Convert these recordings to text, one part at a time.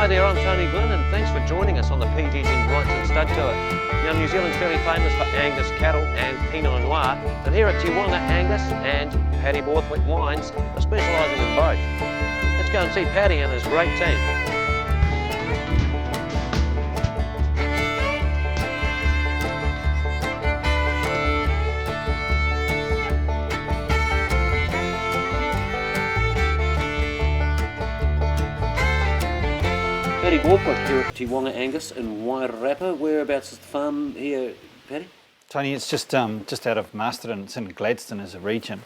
there, I'm Tony Glynn, and thanks for joining us on the PGG Wrightson Stud Tour. Now, New Zealand's fairly famous for Angus cattle and Pinot Noir, but here at Tiwonga, Angus and Paddy Borthwick wines are specialising in both. Let's go and see Paddy and his great team. Paddy Borthwick here at Tiwonga Angus in Wairarapa. Whereabouts is the farm here, Paddy? Tony, it's just out of Masterton. It's in Gladstone as a region,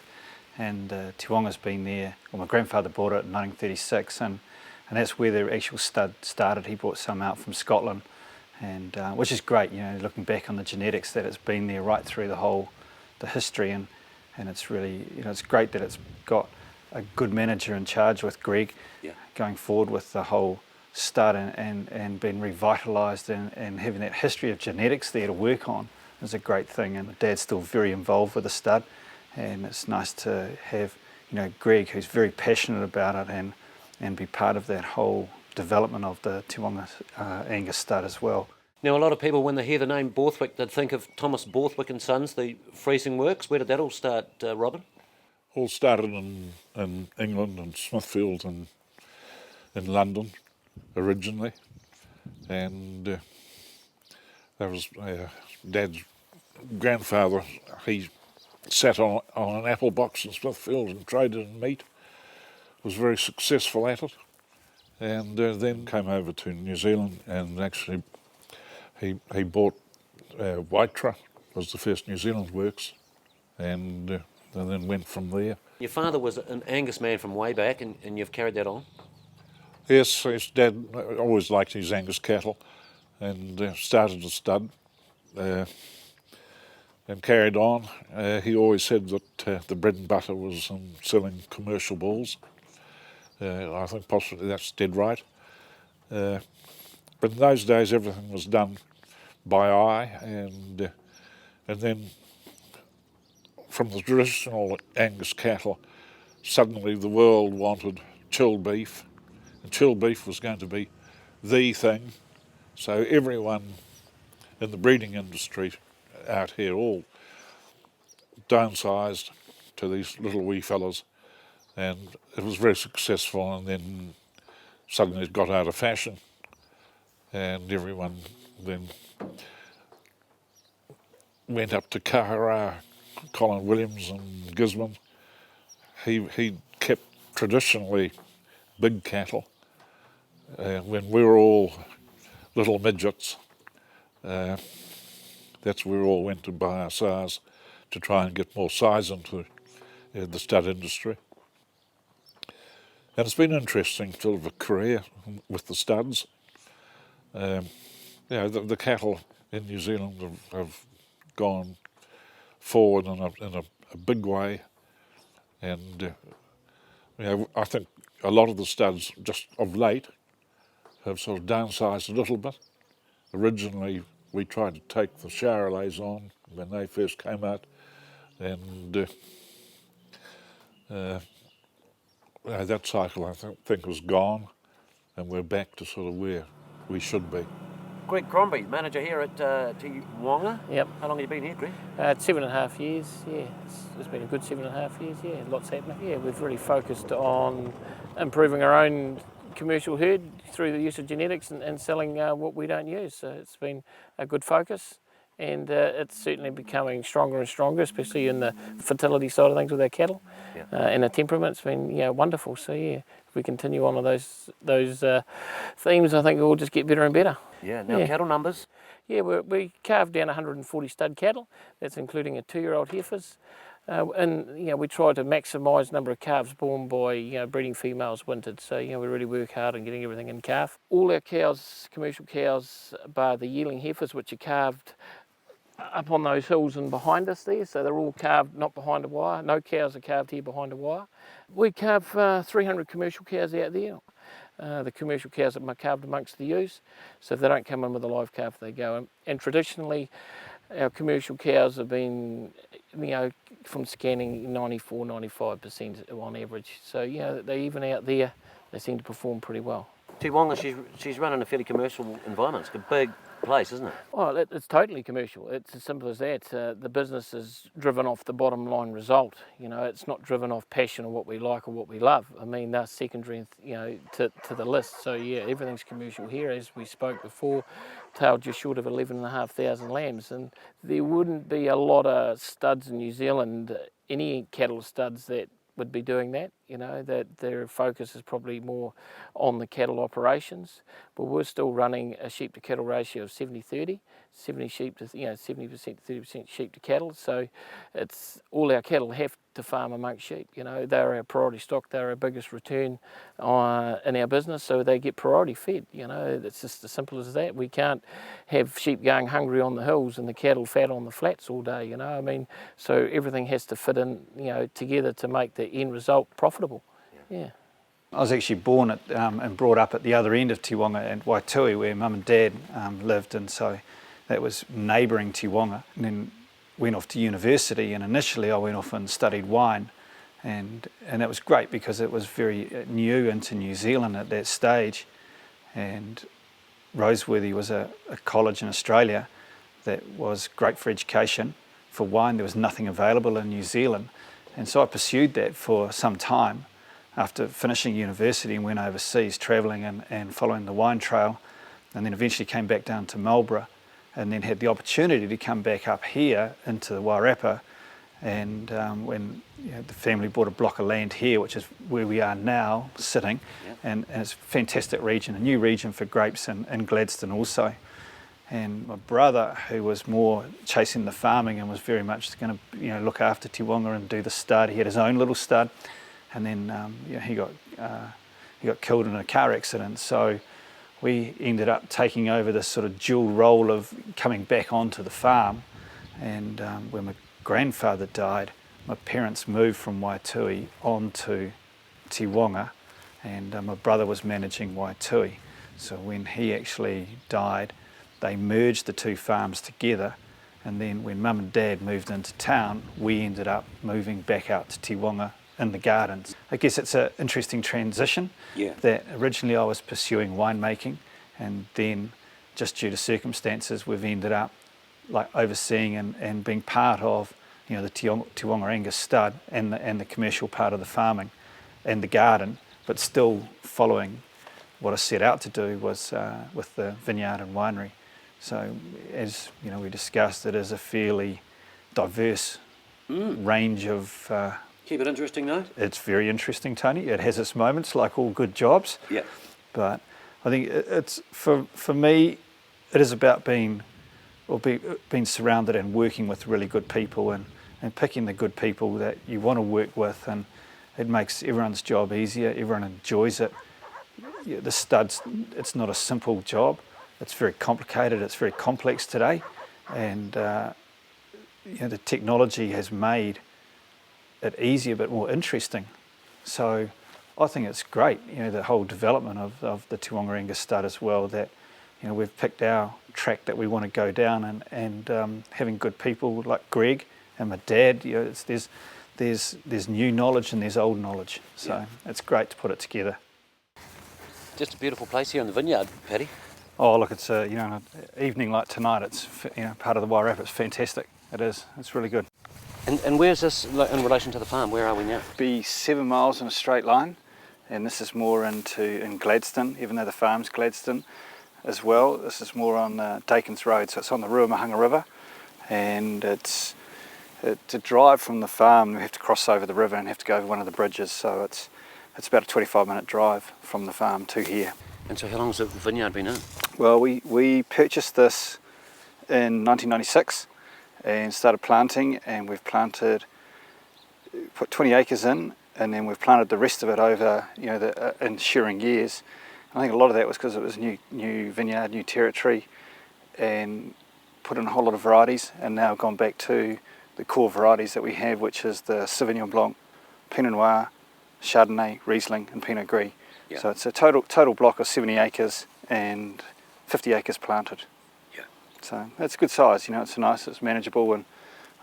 and Tiwonga's been there. Well, my grandfather bought it in 1936, and that's where the actual stud started. He brought some out from Scotland, and which is great. You know, looking back on the genetics, that it's been there right through the history, and it's really, you know, it's great that it's got a good manager in charge with Greg, going forward with the whole stud and being revitalised and having that history of genetics there to work on is a great thing. And my dad's still very involved with the stud, and it's nice to have, you know, Greg, who's very passionate about it, and be part of that whole development of the Tiwonga Angus stud as well. Now, a lot of people, when they hear the name Borthwick, they'd think of Thomas Borthwick and Sons, the freezing works. Where did that all start, Robin? All started in England and Smithfield and in London originally, and that was Dad's grandfather. He sat on an apple box in Smithfield and traded in meat, was very successful at it, and then came over to New Zealand, and actually he bought Wrightson, was the first New Zealand works, and then went from there. Your father was an Angus man from way back, and you've carried that on? Yes, his dad always liked his Angus cattle, and started a stud and carried on. He always said that the bread and butter was selling commercial bulls. I think possibly that's dead right. But in those days everything was done by eye, and then from the traditional Angus cattle, suddenly the world wanted chilled beef. And chilled beef was going to be the thing, so everyone in the breeding industry out here all downsized to these little wee fellas, and it was very successful. And then suddenly it got out of fashion, and everyone then went up to Kahara, Colin Williams and Gisborne. He kept traditionally big cattle. When we were all little midgets, that's where we all went to buy our sires to try and get more size into the stud industry. And it's been interesting sort of a career with the studs. You know, the cattle in New Zealand have gone forward in a big way, and you know, I think a lot of the studs just of late have sort of downsized a little bit. Originally we tried to take the Charolais on when they first came out, and that cycle I think was gone, and we're back to sort of where we should be. Greg Crombie, manager here at Whanga. Yep. How long have you been here, Greg? 7.5 years, yeah. It's been a good 7.5 years, yeah. Lots happening. Yeah, we've really focused on improving our own commercial herd through the use of genetics and selling what we don't use. So it's been a good focus, and it's certainly becoming stronger and stronger, especially in the fertility side of things with our cattle. Yeah. And the temperament's been wonderful. So yeah, if we continue on with those themes, I think we'll just get better and better. Yeah. Now, cattle numbers? Yeah, we carved down 140 stud cattle. That's including a 2-year-old heifers. And we try to maximise number of calves born by breeding females wintered. So we really work hard on getting everything in calf. All our cows, commercial cows, bar the yearling heifers, which are calved up on those hills and behind us there. So they're all calved not behind a wire. No cows are calved here behind a wire. We calve 300 commercial cows out there. The commercial cows are calved amongst the ewes, so if they don't come in with a live calf, they go. And traditionally, our commercial cows have been, from scanning 94-95% on average. So they even out there, they seem to perform pretty well. Tiwonga, she's run in a fairly commercial environment. It's a big place, isn't it? Well, it's totally commercial. It's as simple as that. The business is driven off the bottom line result. You know, it's not driven off passion or what we like or what we love. I mean, they're secondary, you know, to the list. So yeah, everything's commercial here. As we spoke before, tailed just short of 11,500 lambs, and there wouldn't be a lot of studs in New Zealand, any cattle studs that would be doing that. You know, that their focus is probably more on the cattle operations, but we're still running a sheep to cattle ratio of 70-30, 70 sheep to 70% to 30% sheep to cattle. So it's all our cattle have to farm amongst sheep. You know, they're our priority stock, they're our biggest return in our business, so they get priority fed. You know, it's just as simple as that. We can't have sheep going hungry on the hills and the cattle fat on the flats all day. You know, I mean, so everything has to fit in, you know, together to make the end result profitable. Yeah. I was actually born at and brought up at the other end of Tiwonga at Waitui, where Mum and Dad lived, and so that was neighbouring Tiwonga. And then went off to university, and initially I went off and studied wine, and it was great because it was very new into New Zealand at that stage, and Roseworthy was a college in Australia that was great for education. For wine, there was nothing available in New Zealand, and so I pursued that for some time. After finishing university and went overseas travelling and following the wine trail, and then eventually came back down to Marlborough, and then had the opportunity to come back up here into the Wairarapa, and when the family bought a block of land here, which is where we are now sitting, and it's a fantastic region, a new region for grapes and Gladstone also. And my brother, who was more chasing the farming and was very much going to look after Tiwonga and do the stud, he had his own little stud. And then he got killed in a car accident. So we ended up taking over this sort of dual role of coming back onto the farm. And when my grandfather died, my parents moved from Waitui onto Tiwonga, and my brother was managing Waitui. So when he actually died, they merged the two farms together. And then when Mum and Dad moved into town, we ended up moving back out to Tiwonga in the gardens. I guess it's an interesting transition that originally I was pursuing winemaking, and then just due to circumstances we've ended up like overseeing and being part of the Tiwonga Angus stud and the commercial part of the farming and the garden, but still following what I set out to do was with the vineyard and winery. So as we discussed, it is a fairly diverse range of Keep it interesting, though. It's very interesting, Tony. It has its moments, like all good jobs. Yeah. But I think it's for me, it is about being surrounded and working with really good people and picking the good people that you want to work with, and it makes everyone's job easier. Everyone enjoys it. The studs, it's not a simple job. It's very complicated. It's very complex today, and the technology has made it easier but more interesting. So I think it's great, the whole development of the Tiwonga Angus stud as well, that we've picked our track that we want to go down, and having good people like Greg and my dad, there's new knowledge and there's old knowledge. So it's great to put it together. Just a beautiful place here in the vineyard, Paddy. Oh look, it's an evening like tonight, it's part of the Wairarapa, it's fantastic. It is, it's really good. And where's this in relation to the farm? Where are we now? Be 7 miles in a straight line, and this is more in Gladstone, even though the farm's Gladstone as well. This is more on Dakins Road, so it's on the Whanga River, and to drive from the farm we have to cross over the river and have to go over one of the bridges, so it's about a 25-minute drive from the farm to here. And so how long has the vineyard been in? Well, we purchased this in 1996 and started planting, and we've put 20 acres in, and then we've planted the rest of it over the ensuing years. I think a lot of that was because it was new vineyard, new territory, and put in a whole lot of varieties, and now gone back to the core varieties that we have, which is the Sauvignon Blanc, Pinot Noir, Chardonnay, Riesling and Pinot Gris. Yeah. So it's a total block of 70 acres and 50 acres planted. Yeah. So that's a good size, it's nice, it's manageable, and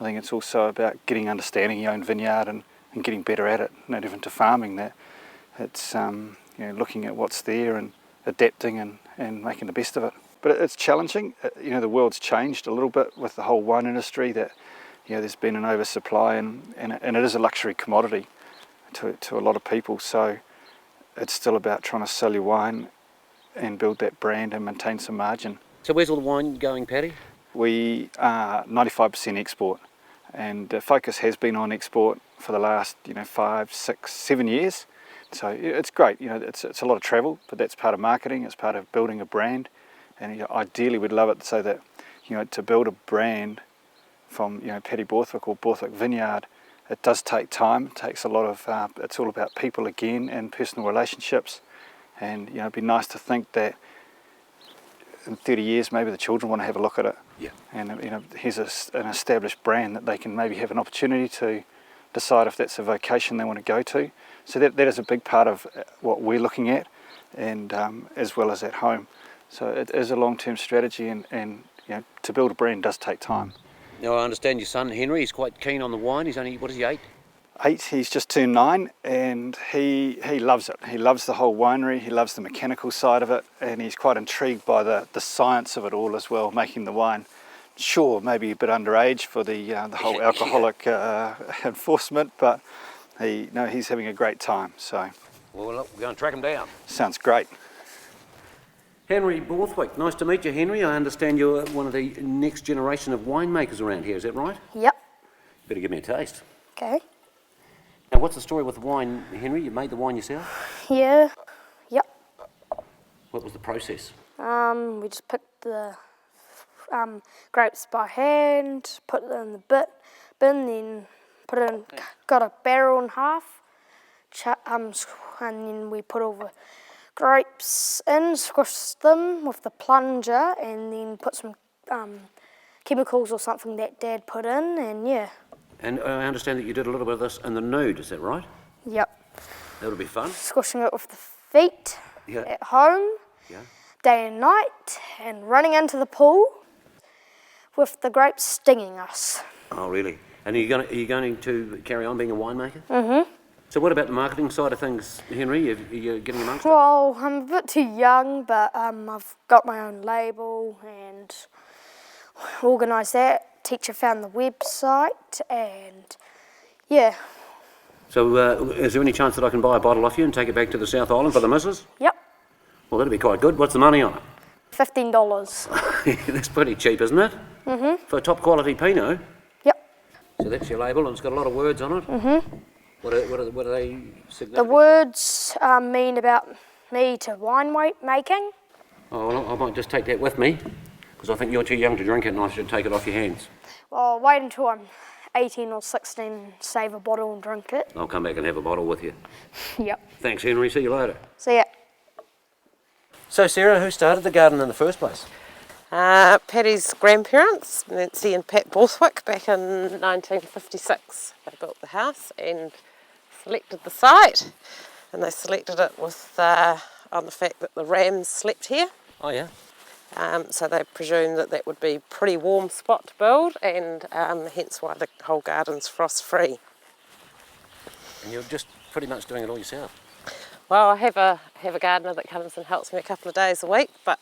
I think it's also about understanding your own vineyard and getting better at it. No different to farming, that it's looking at what's there and adapting and making the best of it. But it's challenging. You know, the world's changed a little bit with the whole wine industry, that, you know, there's been an oversupply and it is a luxury commodity to a lot of people. So it's still about trying to sell your wine and build that brand and maintain some margin. So where's all the wine going, Paddy? We are 95% export, and the focus has been on export for the last, 5, 6, 7 years. So it's great. You know, it's a lot of travel, but that's part of marketing. It's part of building a brand. And ideally we'd love it so that, to build a brand from, Paddy Borthwick or Borthwick Vineyard, it does take time. It takes a lot of, it's all about people again and personal relationships. And, it'd be nice to think that in 30 years maybe the children want to have a look at it. Yeah. And, here's an established brand that they can maybe have an opportunity to decide if that's a vocation they want to go to. So that is a big part of what we're looking at, and as well as at home. So it is a long-term strategy, and to build a brand does take time. Now I understand your son Henry is quite keen on the wine. He's only, what is he, 8? 8, he's just turned 9, and he loves it. He loves the whole winery, he loves the mechanical side of it, and he's quite intrigued by the science of it all as well, making the wine. Sure, maybe a bit underage for the whole alcoholic enforcement, but he's having a great time. So, well, look, we're going to track him down. Sounds great. Henry Borthwick, nice to meet you, Henry. I understand you're one of the next generation of winemakers around here, is that right? Yep. Better give me a taste. Okay. Now, what's the story with the wine, Henry? You made the wine yourself? Yeah. Yep. What was the process? We just picked the grapes by hand, put it in the bin, then put it in, got a barrel in half, and then we put all the grapes in, squished them with the plunger, and then put some chemicals or something that Dad put in, and yeah. And I understand that you did a little bit of this in the nude, is that right? Yep. That'll be fun. Squishing it with the feet at home, day and night, and running into the pool with the grapes stinging us. Oh, really? And are you going to carry on being a winemaker? Mm-hmm. So what about the marketing side of things, Henry? Are you getting amongst it? Well, I'm a bit too young, but I've got my own label and organised that. Teacher found the website, and yeah. So is there any chance that I can buy a bottle off you and take it back to the South Island for the missus? Yep. Well, that'd be quite good. What's the money on it? $15. That's pretty cheap, isn't it? Mm-hmm. For a top quality Pinot? Yep. So that's your label, and it's got a lot of words on it? Mm-hmm. What are they significant? The words mean about me to wine making. Oh, well, I might just take that with me, because I think you're too young to drink it and I should take it off your hands. Well, wait until I'm 18 or 16, save a bottle and drink it. I'll come back and have a bottle with you. Yep. Thanks, Henry. See you later. See ya. So, Sarah, who started the garden in the first place? Paddy's grandparents, Nancy and Pat Borthwick, back in 1956. They built the house and selected the site, and they selected it with on the fact that the rams slept here. Oh, yeah. So they presumed that that would be a pretty warm spot to build, and hence why the whole garden's frost-free. And you're just pretty much doing it all yourself? Well, I have a gardener that comes and helps me a couple of days a week, but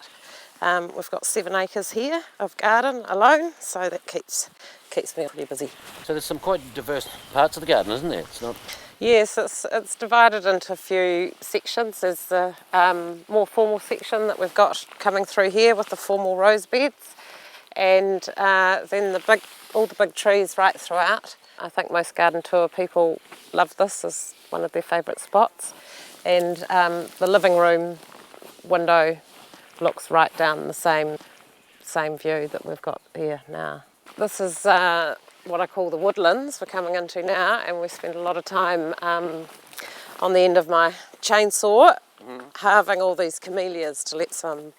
we've got 7 acres here of garden alone, so that keeps me pretty busy. So there's some quite diverse parts of the garden, isn't there? It's not... Yes, it's divided into a few sections. There's the more formal section that we've got coming through here with the formal rose beds, and then all the big trees right throughout. I think most garden tour people love this as one of their favourite spots. And the living room window looks right down the same view that we've got here now. This is what I call the woodlands we're coming into now, and we spend a lot of time on the end of my chainsaw halving all these camellias to let some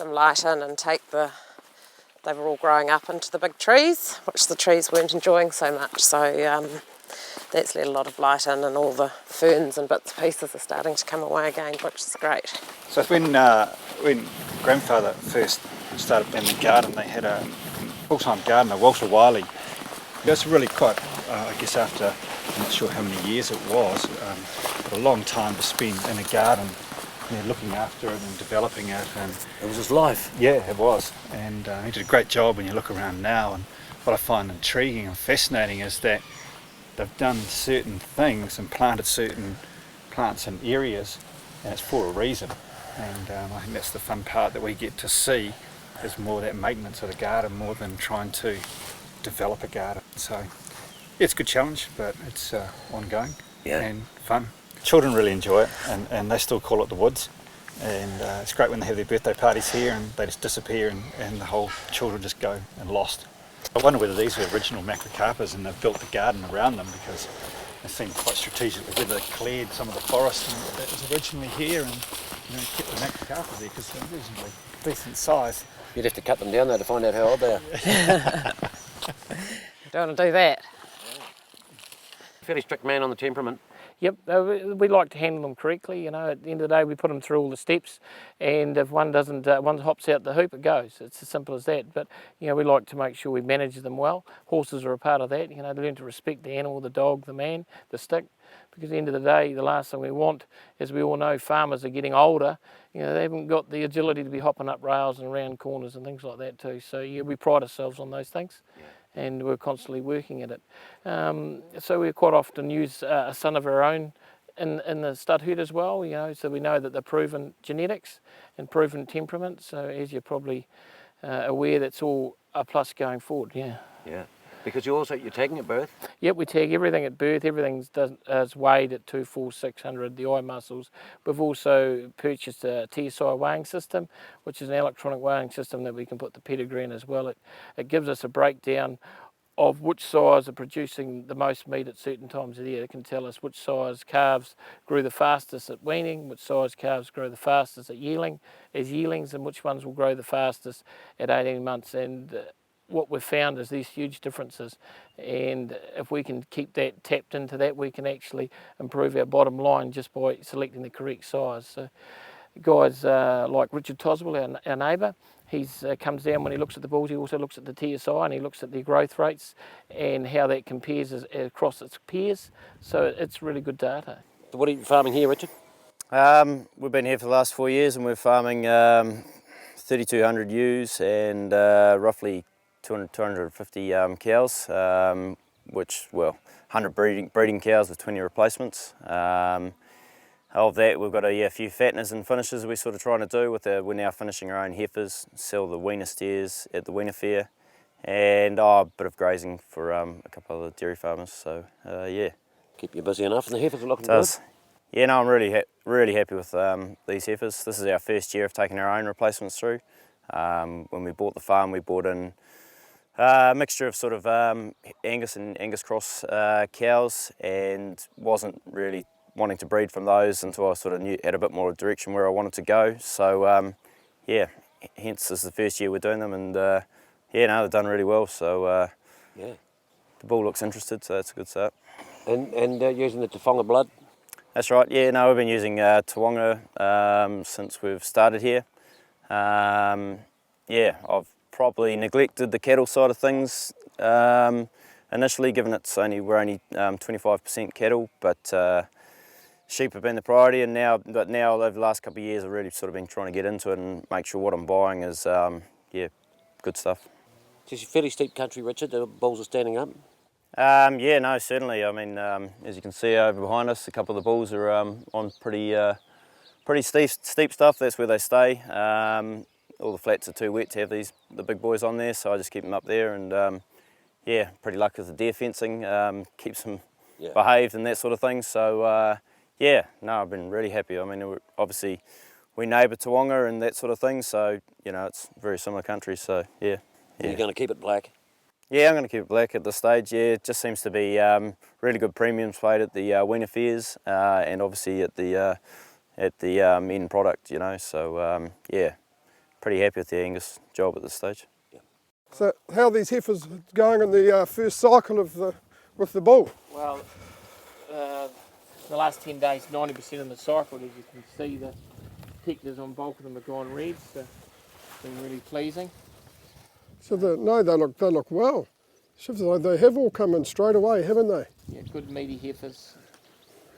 light in and they were all growing up into the big trees, which the trees weren't enjoying so much, so that's let a lot of light in, and all the ferns and bits and pieces are starting to come away again, which is great. So when grandfather first started in the garden, they had a full-time gardener, Walter Wiley. It was really quite, I guess after, I'm not sure how many years it was, but a long time to spend in a garden looking after it and developing it. And It was his life. yeah, it was. And he did a great job when you look around now. And what I find intriguing and fascinating is that they've done certain things and planted certain plants in areas, and it's for a reason. And I think that's the fun part that we get to see, is more that maintenance of the garden more than trying to develop a garden. So it's a good challenge, but it's ongoing and fun. Children really enjoy it, and they still call it the woods. And it's great when they have their birthday parties here and they just disappear and the whole children just go and lost. I wonder whether these are original macrocarpas and they've built the garden around them, because it seemed quite strategically whether they cleared some of the forest and that was originally here and kept the macrocarpa there because they're reasonably decent size. You'd have to cut them down though to find out how old they are. Don't want to do that. Fairly strict man on the temperament. Yep, we like to handle them correctly. At the end of the day, we put them through all the steps, and if one doesn't, one hops out the hoop, it goes. It's as simple as that. But we like to make sure we manage them well. Horses are a part of that. They learn to respect the animal, the dog, the man, the stick. Because at the end of the day, the last thing we want, as we all know, farmers are getting older. They haven't got the agility to be hopping up rails and around corners and things like that too. So we pride ourselves on those things. And we're constantly working at it. So we quite often use a son of our own in the stud herd as well, so we know that they're proven genetics and proven temperament. So as you're probably aware, that's all a plus going forward, Yeah, because you're tagging at birth? Yep, we tag everything at birth. Everything's weighed at 2, 4, 600, the eye muscles. We've also purchased a TSI weighing system, which is an electronic weighing system that we can put the pedigree in as well. It gives us a breakdown of which size are producing the most meat at certain times of the year. It can tell us which size calves grew the fastest at weaning, which size calves grow the fastest at yearlings, and which ones will grow the fastest at 18 months. And what we've found is these huge differences, and if we can keep that tapped into that, we can actually improve our bottom line just by selecting the correct size. So guys like Richard Toswell, our neighbour, he comes down when he looks at the bulls. He also looks at the TSI and he looks at their growth rates and how that compares across its peers. So it's really good data. So what are you farming here, Richard? We've been here for the last 4 years and we're farming 3,200 ewes and roughly 250 cows, which, 100 breeding cows with 20 replacements. Of that, we've got a few fatteners and finishers we're sort of trying to do. We're now finishing our own heifers, sell the weaner steers at the weaner fair, and a bit of grazing for a couple of the dairy farmers. So Keep you busy enough, and the heifers are looking good. good. I'm really happy with these heifers. This is our first year of taking our own replacements through. When we bought the farm, we bought in a mixture of sort of Angus and Angus cross cows, and wasn't really wanting to breed from those until I sort of had a bit more direction where I wanted to go. So hence this is the first year we're doing them, and they've done really well. So the bull looks interested, so that's a good start. And using the tiwonga blood? That's right. We've been using tiwonga since we've started here. I've probably neglected the cattle side of things initially, given we're only 25% cattle, but sheep have been the priority, and now over the last couple of years I've really sort of been trying to get into it and make sure what I'm buying is good stuff. It's a fairly steep country, Richard. The bulls are standing up. Certainly. I mean, as you can see over behind us, a couple of the bulls are on pretty steep stuff. That's where they stay. All the flats are too wet to have the big boys on there, so I just keep them up there, and pretty lucky with the deer fencing, keeps them behaved and that sort of thing. So I've been really happy. I mean, obviously we neighbour Tiwonga and that sort of thing, so it's very similar country. So You're going to keep it black? Yeah, I'm going to keep it black at this stage. Yeah, it just seems to be really good premiums played at the weaner fairs and obviously at the end product. So pretty happy with the Angus job at this stage. So how are these heifers going in the first cycle with the bull? Well, the last 10 days, 90% of the cycle, as you can see, the pectors on bulk of them have gone red, so it's been really pleasing. So they look well. They have all come in straight away, haven't they? Yeah, good meaty heifers.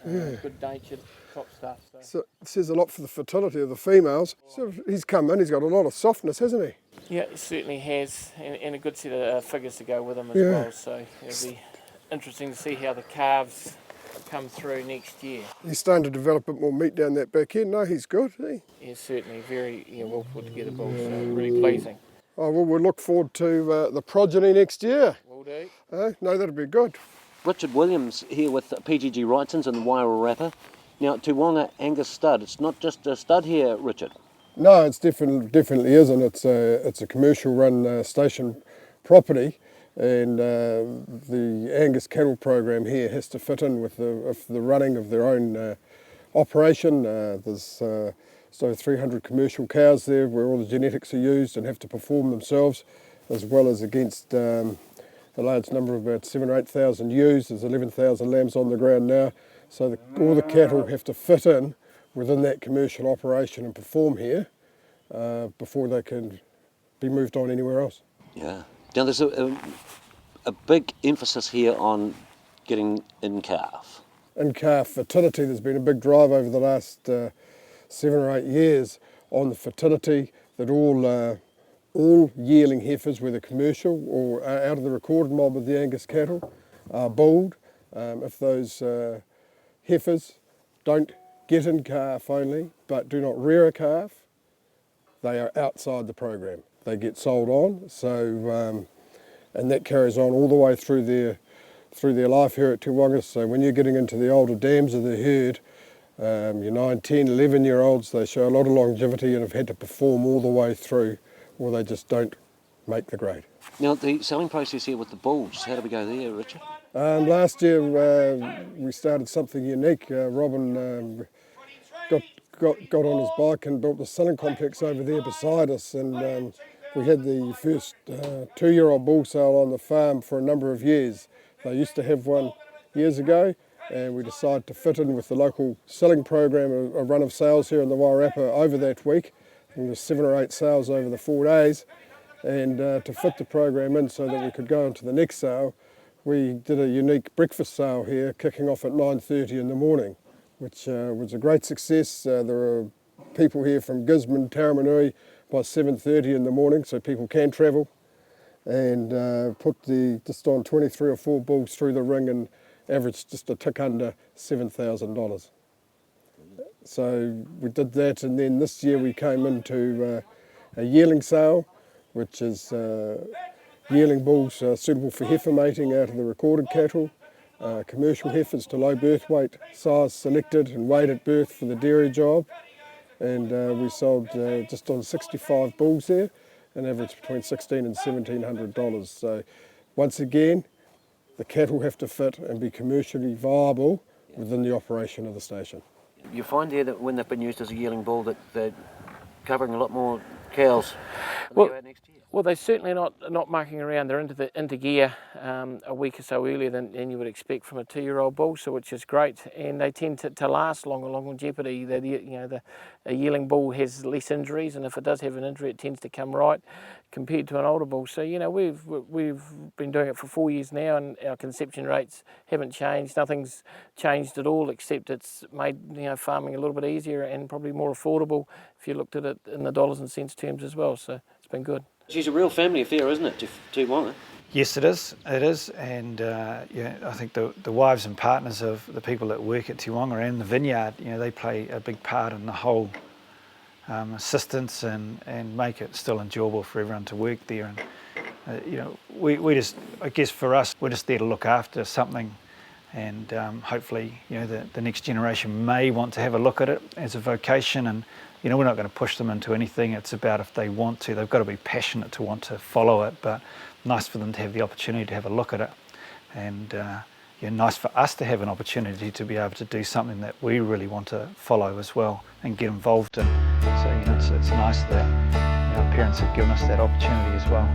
good natured crop stuff. So. So it says a lot for the fertility of the females. So he's come in, he's got a lot of softness, hasn't he? Yeah, he certainly has, and a good set of figures to go with him as Yeah. well. So it'll be interesting to see how the calves come through next year. He's starting to develop a bit more meat down that back end. No, he's good, isn't he? He's certainly very well put together bull, so really pleasing. Oh, well, we'll look forward to the progeny next year. Will do. No, that'll be good. Richard Williams here with PGG Wrightsons and the Wairarapa. Now, tiwonga Angus stud. It's not just a stud here, Richard. No, it's definitely isn't. It's a commercial run station property, and the Angus cattle program here has to fit in with the running of their own operation. There's so 300 commercial cows there where all the genetics are used and have to perform themselves, as well as against a large number of about 7,000 or 8,000 ewes. There's 11,000 lambs on the ground now, so all the cattle have to fit in within that commercial operation and perform here before they can be moved on anywhere else. Yeah. Now, there's a big emphasis here on getting in calf. In calf fertility, there's been a big drive over the last 7 or 8 years on the fertility that all yearling heifers, whether commercial or out of the recorded mob of the Angus cattle, are bulled. If those heifers don't get in calf only, but do not rear a calf, they are outside the program. They get sold on, so and that carries on all the way through their life here at tiwonga. So when you're getting into the older dams of the herd, your 9, 10, 11-year-olds, they show a lot of longevity and have had to perform all the way through, or they just don't make the grade. Now, the selling process here with the bulls, how do we go there, Richard? Last year we started something unique. Robin got on his bike and built a selling complex over there beside us, and we had the first 2-year-old bull sale on the farm for a number of years. They used to have one years ago, and we decided to fit in with the local selling program, a run of sales here in the Wairarapa over that week. There was 7 or 8 sales over the 4 days, and to fit the program in so that we could go on to the next sale, we did a unique breakfast sale here, kicking off at 9:30 in the morning, which was a great success. There were people here from Gisborne, Taramanui by 7:30 in the morning, so people can travel, and put just on 23 or 4 bulls through the ring and averaged just a tick under $7,000. So we did that, and then this year we came into a yearling sale, which is yearling bulls suitable for heifer mating out of the recorded cattle, commercial heifers to low birth weight, size selected and weighed at birth for the dairy job, and we sold just on 65 bulls there, an average between $1,600 and $1,700. So once again, the cattle have to fit and be commercially viable within the operation of the station. You find there that when they've been used as a yearling bull that they're covering a lot more cows than they go out next year. Well, they're certainly not mucking around. They're into gear a week or so earlier than you would expect from a 2-year-old bull, so which is great. And they tend to last longer, longevity. A yearling bull has less injuries, and if it does have an injury, it tends to come right compared to an older bull. So we've been doing it for 4 years now, and our conception rates haven't changed. Nothing's changed at all, except it's made farming a little bit easier and probably more affordable if you looked at it in the dollars and cents terms as well. So it's been good. She's a real family affair, isn't it, tiwonga? Yes, it is. It is, and I think the wives and partners of the people that work at Tiwonga and the Vineyard, they play a big part in the whole assistance and make it still enjoyable for everyone to work there. And we just, I guess for us, we're just there to look after something, and hopefully, the next generation may want to have a look at it as a vocation. And we're not going to push them into anything. It's about if they want to. They've got to be passionate to want to follow it, but nice for them to have the opportunity to have a look at it. And nice for us to have an opportunity to be able to do something that we really want to follow as well and get involved in. So, it's nice that our parents have given us that opportunity as well.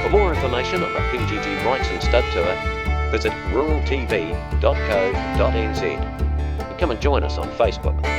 For more information on the PGG Wrightson Stud Tour, visit ruraltv.co.nz and come and join us on Facebook.